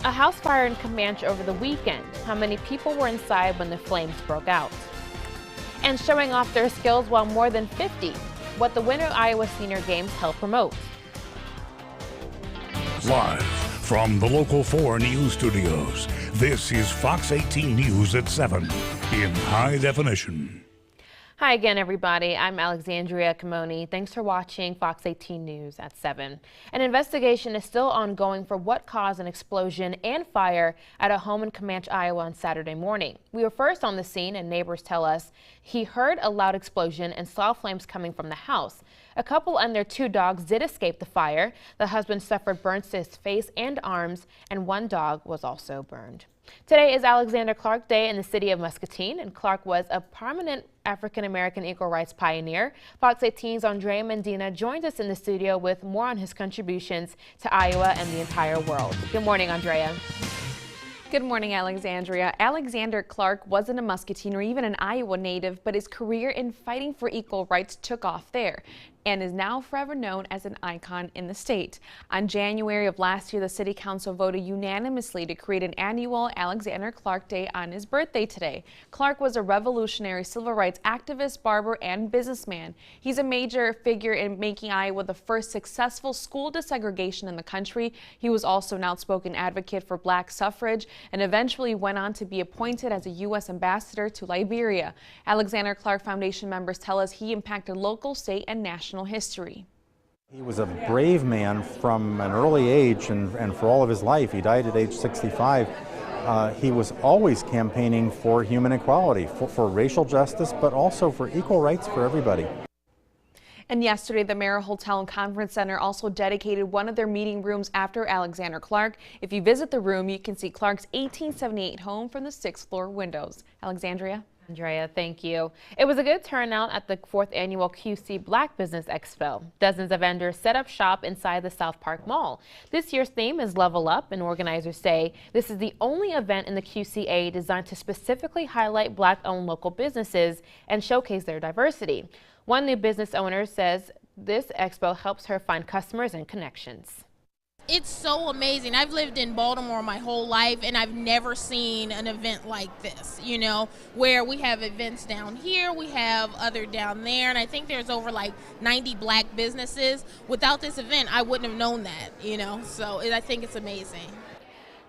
A house fire in Comanche over the weekend. How many people were inside when the flames broke out? And showing off their skills while more than 50. What the Winter Iowa Senior Games help promote. Live from the Local 4 News Studios, this is Fox 18 News at 7 in high definition. Hi again, everybody. I'm Alexandria Ikomoni. Thanks for watching Fox 18 News at 7. An investigation is still ongoing for what caused an explosion and fire at a home in Comanche, Iowa on Saturday morning. We were first on the scene, and neighbors tell us he heard a loud explosion and saw flames coming from the house. A couple and their 2 dogs did escape the fire. The husband suffered burns to his face and arms, and 1 dog was also burned. Today is Alexander Clark Day in the city of Muscatine, and Clark was a prominent African-American equal rights pioneer. Fox 18's Andrea Mendina joins us in the studio with more on his contributions to Iowa and the entire world. Good morning, Andrea. Good morning, Alexandria. Alexander Clark wasn't a Muscatine or even an Iowa native, but his career in fighting for equal rights took off there and is now forever known as an icon in the state. On January of last year, the City Council voted unanimously to create an annual Alexander Clark Day on his birthday today. Clark was a revolutionary civil rights activist, barber, and businessman. He's a major figure in making Iowa the first successful school desegregation in the country. He was also an outspoken advocate for black suffrage and eventually went on to be appointed as a U.S. ambassador to Liberia. Alexander Clark Foundation members tell us he impacted local, state, and national history. He was a brave man from an early age and for all of his life. He died at age 65. He was always campaigning for human equality, for racial justice, but also for equal rights for everybody. And yesterday, the Merrill Hotel and Conference Center also dedicated one of their meeting rooms after Alexander Clark. If you visit the room, you can see Clark's 1878 home from the 6th floor windows. Alexandria? Andrea, thank you. It was a good turnout at the 4th annual QC Black Business Expo. Dozens of vendors set up shop inside the South Park Mall. This year's theme is Level Up, and organizers say this is the only event in the QCA designed to specifically highlight Black-owned local businesses and showcase their diversity. One new business owner says this expo helps her find customers and connections. It's so amazing. I've lived in Baltimore my whole life, and I've never seen an event like this, you know, where we have events down here, we have other down there, and I think there's over like 90 black businesses. Without this event, I wouldn't have known that, you know, so I think it's amazing.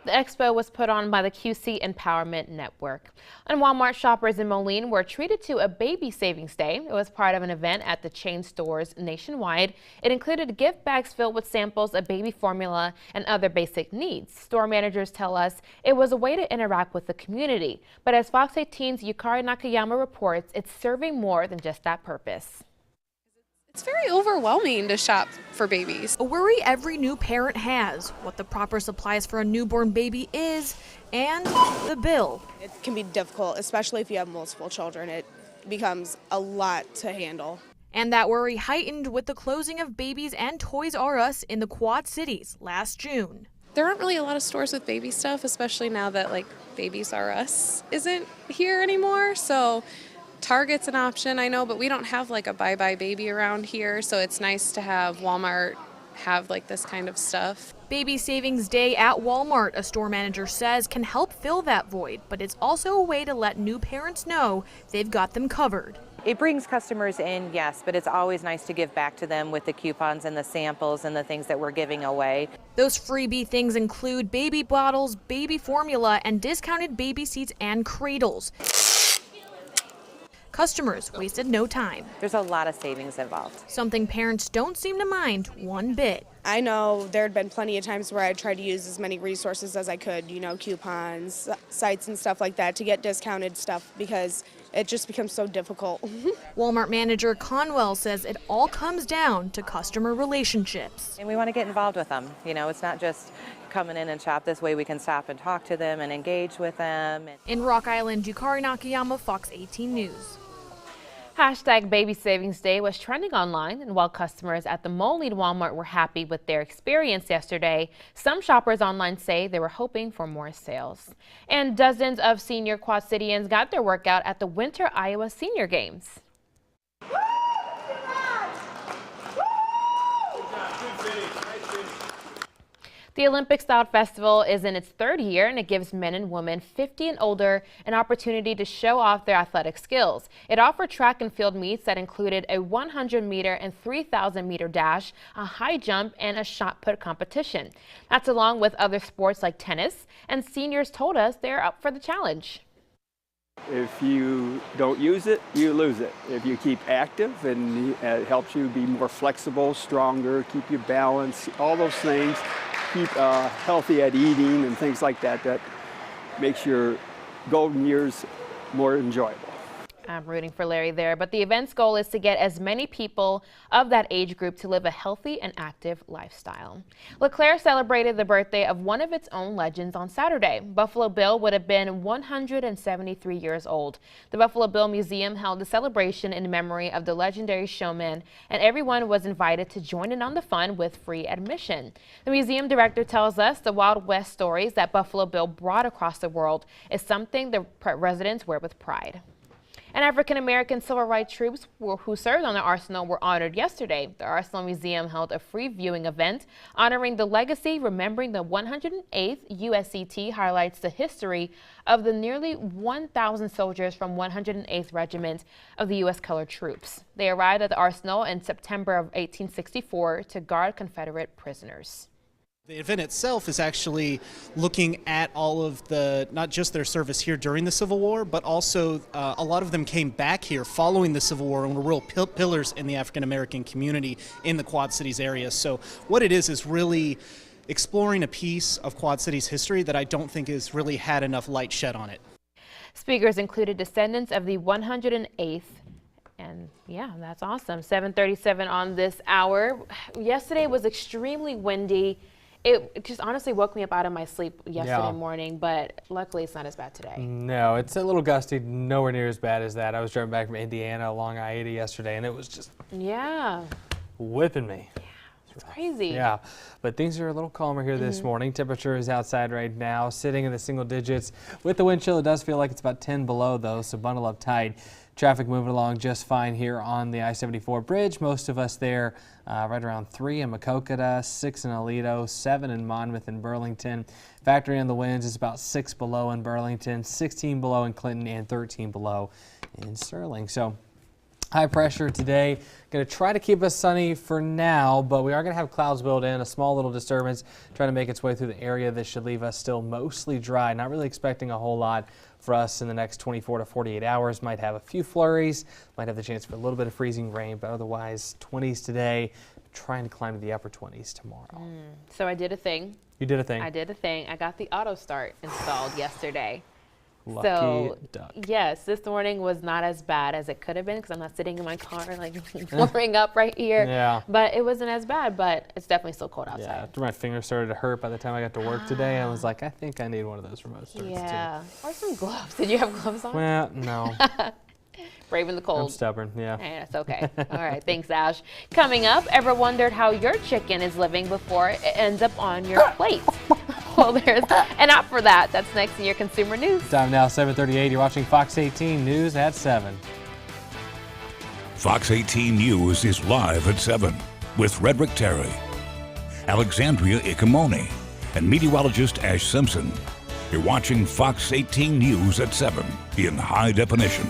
The expo was put on by the QC Empowerment Network. And Walmart shoppers in Moline were treated to a baby savings day. It was part of an event at the chain stores nationwide. It included gift bags filled with samples of baby formula and other basic needs. Store managers tell us it was a way to interact with the community. But as Fox 18's Yukari Nakayama reports, it's serving more than just that purpose. It's very overwhelming to shop for babies. A worry every new parent has, what the proper supplies for a newborn baby is, and the bill. It can be difficult, especially if you have multiple children. It becomes a lot to handle. And that worry heightened with the closing of Babies and Toys R Us in the Quad Cities last June. There aren't really a lot of stores with baby stuff, especially now that like Babies R Us isn't here anymore. So Target's an option, I know, but we don't have like a Bye Bye Baby around here, so it's nice to have Walmart have like this kind of stuff. Baby Savings Day at Walmart, a store manager says, can help fill that void, but it's also a way to let new parents know they've got them covered. It brings customers in, yes, but it's always nice to give back to them with the coupons and the samples and the things that we're giving away. Those freebie things include baby bottles, baby formula, and discounted baby seats and cradles. Customers wasted no time. There's a lot of savings involved. Something parents don't seem to mind one bit. I know there had been plenty of times where I tried to use as many resources as I could, you know, coupons, sites and stuff like that to get discounted stuff because it just becomes so difficult. Walmart manager Conwell says it all comes down to customer relationships. And we want to get involved with them. You know, it's not just coming in and shop. This way we can stop and talk to them and engage with them. In Rock Island, Yukari Nakayama, Fox 18 News. Hashtag Baby Savings Day was trending online, and while customers at the Moline Walmart were happy with their experience yesterday, some shoppers online say they were hoping for more sales. And dozens of senior Quad Cityans got their workout at the Winter Iowa Senior Games. The Olympic-style festival is in its third year, and it gives men and women 50 and older an opportunity to show off their athletic skills. It offered track and field meets that included a 100-meter and 3,000-meter dash, a high jump, and a shot put competition. That's along with other sports like tennis, and seniors told us they're up for the challenge. If you don't use it, you lose it. If you keep active, and it helps you be more flexible, stronger, keep you balanced, all those things. Keep healthy at eating and things like that. That makes your golden years more enjoyable. I'm rooting for Larry there, but the event's goal is to get as many people of that age group to live a healthy and active lifestyle. LeClaire celebrated the birthday of one of its own legends on Saturday. Buffalo Bill would have been 173 years old. The Buffalo Bill Museum held a celebration in memory of the legendary showman, and everyone was invited to join in on the fun with free admission. The museum director tells us the Wild West stories that Buffalo Bill brought across the world is something the residents wear with pride. And African-American civil rights troops who served on the arsenal were honored yesterday. The Arsenal Museum held a free viewing event honoring the legacy. Remembering the 108th USCT highlights the history of the nearly 1,000 soldiers from 108th Regiment of the U.S. Colored Troops. They arrived at the arsenal in September of 1864 to guard Confederate prisoners. The event itself is actually looking at all of the, not just their service here during the Civil War, but also a lot of them came back here following the Civil War and were real pillars in the African American community in the Quad Cities area. So what it is really exploring a piece of Quad Cities history that I don't think has really had enough light shed on it. Speakers included descendants of the 108th. And yeah, that's awesome. 7:37 on this hour. Yesterday was extremely windy. It just honestly woke me up out of my sleep yesterday morning, but luckily it's not as bad today. No, it's a little gusty, nowhere near as bad as that. I was driving back from Indiana along I-80 yesterday, and it was just whipping me. Yeah, it's crazy. Yeah, but things are a little calmer here this morning. Temperature is outside right now, sitting in the single digits. With the wind chill, it does feel like it's about 10 below, though, so bundle up tight. Traffic moving along just fine here on the I-74 bridge. Most of us there right around 3 in Maquoketa, 6 in Aledo, 7 in Monmouth and Burlington. Factoring in the winds, it's about 6 below in Burlington, 16 below in Clinton, and 13 below in Sterling. So high pressure today. Going to try to keep us sunny for now, but we are going to have clouds build in, a small little disturbance trying to make its way through the area. This should leave us still mostly dry. Not really expecting a whole lot for us in the next 24 to 48 hours. Might have a few flurries, might have the chance for a little bit of freezing rain, but otherwise 20s today, trying to climb to the upper 20s tomorrow. So I did a thing. You did a thing. I did a thing. I got the auto start installed yesterday. Lucky duck. Yes, this morning was not as bad as it could have been because I'm not sitting in my car like warming up right here. Yeah. But it wasn't as bad, but it's definitely still cold outside. Yeah, my fingers started to hurt by the time I got to work today. I was like, I think I need one of those remote starts too. Or some gloves. Did you have gloves on? Well, no. Braving the cold. I'm stubborn, yeah. Hey, that's okay. All right, thanks, Ash. Coming up, ever wondered how your chicken is living before it ends up on your plate? Well, there's an app for that. That's next in your consumer news. Time now, 7:38. You're watching Fox 18 News at 7. Fox 18 News is live at 7 with Redrick Terry, Alexandria Ikomoni, and meteorologist Ash Simpson. You're watching Fox 18 News at 7 in high definition.